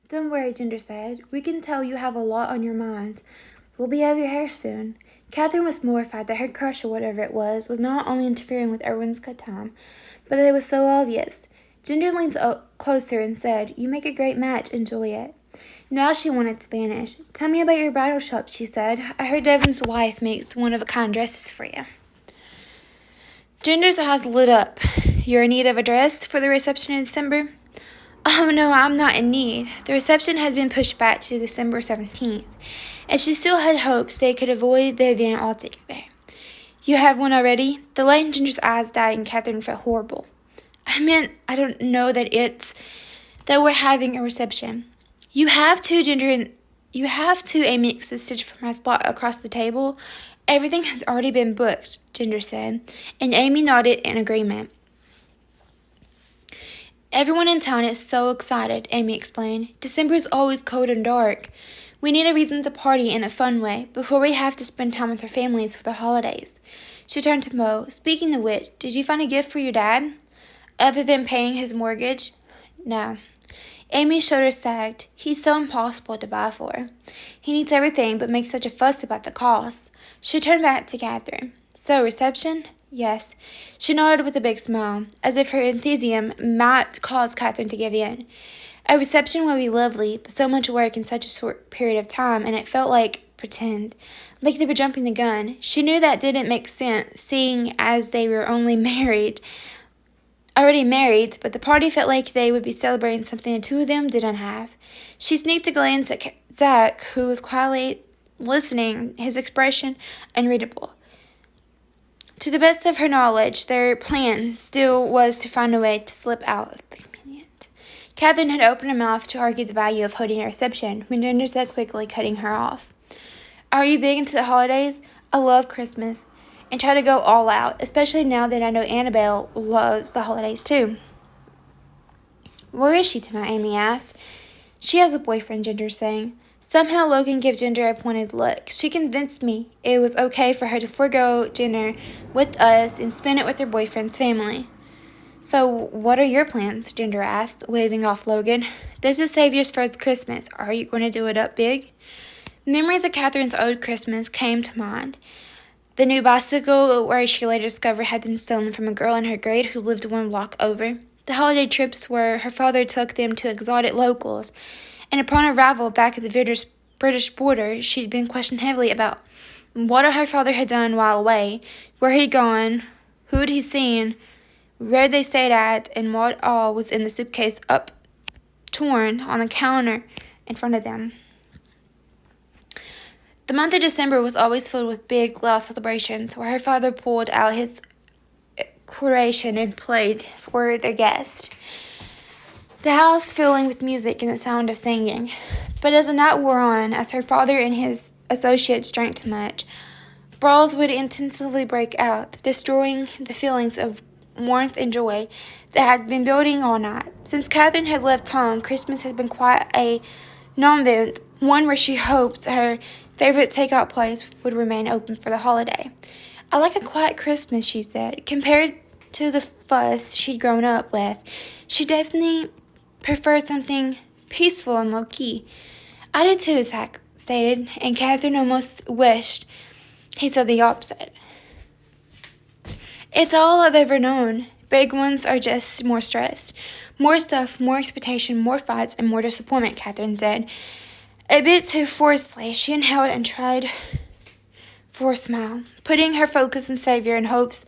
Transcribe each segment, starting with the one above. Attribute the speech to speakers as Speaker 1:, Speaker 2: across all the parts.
Speaker 1: Don't worry, Ginger said. We can tell you have a lot on your mind. We'll be out of your hair soon. Catherine was mortified that her crush or whatever it was not only interfering with everyone's good time, but that it was so obvious. Ginger leaned closer and said, You make a great match. Enjoy it. Now she wanted to vanish. Tell me about your bridal shop, she said. I heard Devin's wife makes one-of-a-kind dresses for you. Ginger's eyes lit up. You're in need of a dress for the reception in December? Oh, no, I'm not in need. The reception had been pushed back to December 17th, and she still had hopes they could avoid the event altogether. You have one already? The light in Ginger's eyes died and Catherine felt horrible. I meant, I don't know that we're having a reception. You have to, Amy insisted from my spot across the table. Everything has already been booked, Ginger said, and Amy nodded in agreement. Everyone in town is so excited, Amy explained. December is always cold and dark. We need a reason to party in a fun way before we have to spend time with our families for the holidays. She turned to Mo. Speaking of which, did you find a gift for your dad? Other than paying his mortgage? No. Amy's shoulders sagged. He's so impossible to buy for. He needs everything but makes such a fuss about the cost. She turned back to Catherine. So, reception? Yes. She nodded with a big smile, as if her enthusiasm might cause Catherine to give in. A reception would be lovely, but so much work in such a short period of time, and it felt like pretend. Like they were jumping the gun. She knew that didn't make sense, seeing as they were already married, but the party felt like they would be celebrating something the two of them didn't have. She sneaked a glance at Zach, who was quietly listening, his expression unreadable. To the best of her knowledge, their plan still was to find a way to slip out of the convenient. Catherine had opened her mouth to argue the value of holding a reception when Ginger said quickly, cutting her off. Are you big into the holidays? I love Christmas and try to go all out, especially now that I know Annabelle loves the holidays too. Where is she tonight? Amy asked. She has a boyfriend, Ginger sang. Somehow Logan gave Ginger a pointed look. She convinced me it was okay for her to forego dinner with us and spend it with her boyfriend's family. So, what are your plans? Ginger asked, waving off Logan. This is Savior's first Christmas. Are you going to do it up big? Memories of Catherine's old Christmas came to mind. The new bicycle, where she later discovered had been stolen from a girl in her grade who lived one block over. The holiday trips where her father took them to exotic locals. And upon arrival back at the British border, she'd been questioned heavily about what her father had done while away, where he'd gone, who had he seen, where they stayed at, and what all was in the suitcase uptorn on the counter in front of them. The month of December was always filled with big, loud celebrations, where her father pulled out his accordion and played for their guests. The house filling with music and the sound of singing. But as the night wore on, as her father and his associates drank too much, brawls would intensively break out, destroying the feelings of warmth and joy that had been building all night. Since Catherine had left home, Christmas had been quite a non-event, one where she hoped her favorite takeout place would remain open for the holiday. I like a quiet Christmas, she said. Compared to the fuss she'd grown up with, she definitely preferred something peaceful and low-key. I did too, Zach stated, and Catherine almost wished he said the opposite. It's all I've ever known. Big ones are just more stressed. More stuff, more expectation, more fights, and more disappointment, Catherine said. A bit too forcefully, she inhaled and tried for a smile, putting her focus on Savior in hopes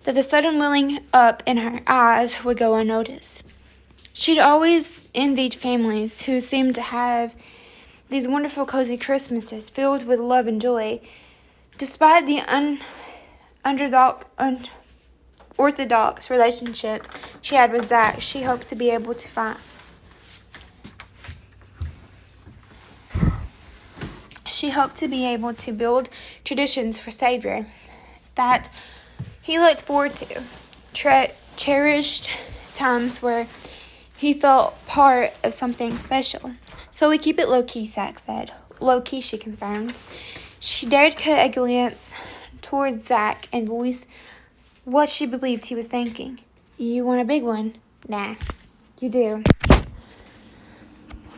Speaker 1: that the sudden welling up in her eyes would go unnoticed. She'd always envied families who seemed to have these wonderful, cozy Christmases filled with love and joy. Despite the unorthodox relationship she had with Zach, she hoped to be able to build traditions for Savior that he looked forward to, cherished times where he felt part of something special. So we keep it low-key, Zach said. Low-key, she confirmed. She dared cut a glance towards Zach and voice what she believed he was thinking. You want a big one? Nah, you do.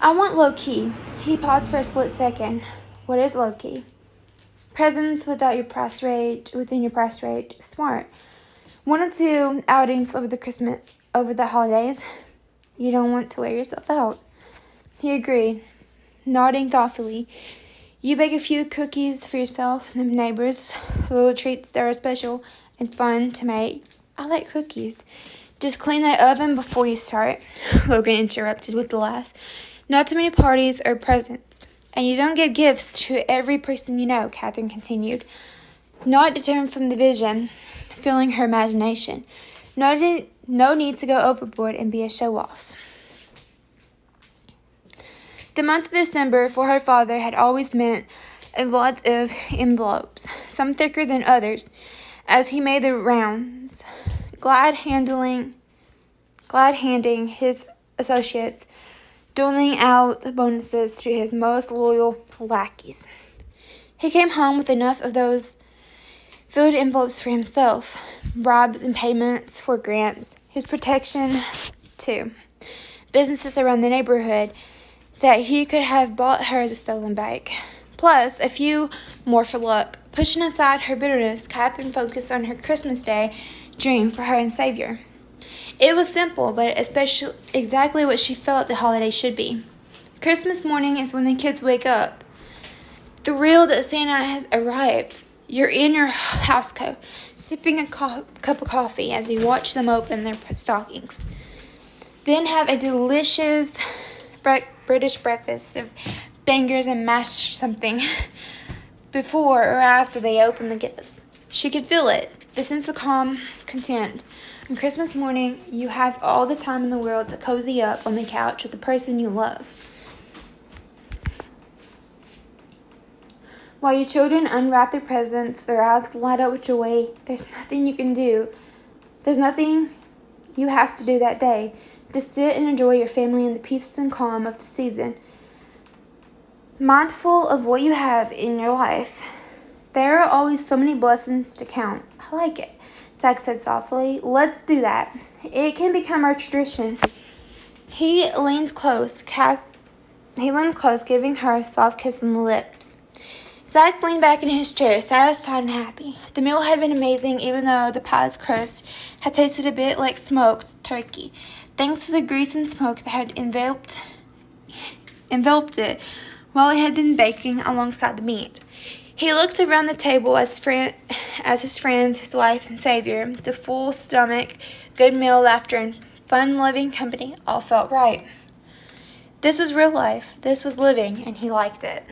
Speaker 1: I want low-key. He paused for a split second. What is low-key? Presents within your price range. Smart. 1 or 2 outings over the holidays. You don't want to wear yourself out. He agreed, nodding thoughtfully. You bake a few cookies for yourself and the neighbors, little treats that are special and fun to make. I like cookies. Just clean that oven before you start, Logan interrupted with a laugh. Not too many parties or presents, and you don't give gifts to every person you know, Catherine continued, not deterred from the vision, filling her imagination. No need to go overboard and be a show-off. The month of December for her father had always meant a lot of envelopes, some thicker than others, as he made the rounds, glad handing his associates, doling out bonuses to his most loyal lackeys. He came home with enough of those filled envelopes for himself, bribes and payments for grants, his protection to businesses around the neighborhood, that he could have bought her the stolen bike. Plus, a few more for luck. Pushing aside her bitterness, Catherine focused on her Christmas Day dream for her and Savior. It was simple, but especially exactly what she felt the holiday should be. Christmas morning is when the kids wake up, thrilled that Santa has arrived. You're in your housecoat, sipping a cup of coffee as you watch them open their stockings. Then have a delicious British breakfast of bangers and mashed something before or after they open the gifts. She could feel it, the sense of calm content. On Christmas morning, you have all the time in the world to cozy up on the couch with the person you love. While your children unwrap their presents, their eyes light up with joy, there's nothing you can do. There's nothing you have to do that day. Just sit and enjoy your family in the peace and calm of the season. Mindful of what you have in your life. There are always so many blessings to count. I like it, Zach said softly. Let's do that. It can become our tradition. He leaned close, giving her a soft kiss on the lips. Zach leaned back in his chair, satisfied and happy. The meal had been amazing, even though the pie's crust had tasted a bit like smoked turkey, thanks to the grease and smoke that had enveloped it while it had been baking alongside the meat. He looked around the table as his friends, his wife, and Savior. The full stomach, good meal, laughter, and fun-loving company all felt right. This was real life. This was living, and he liked it.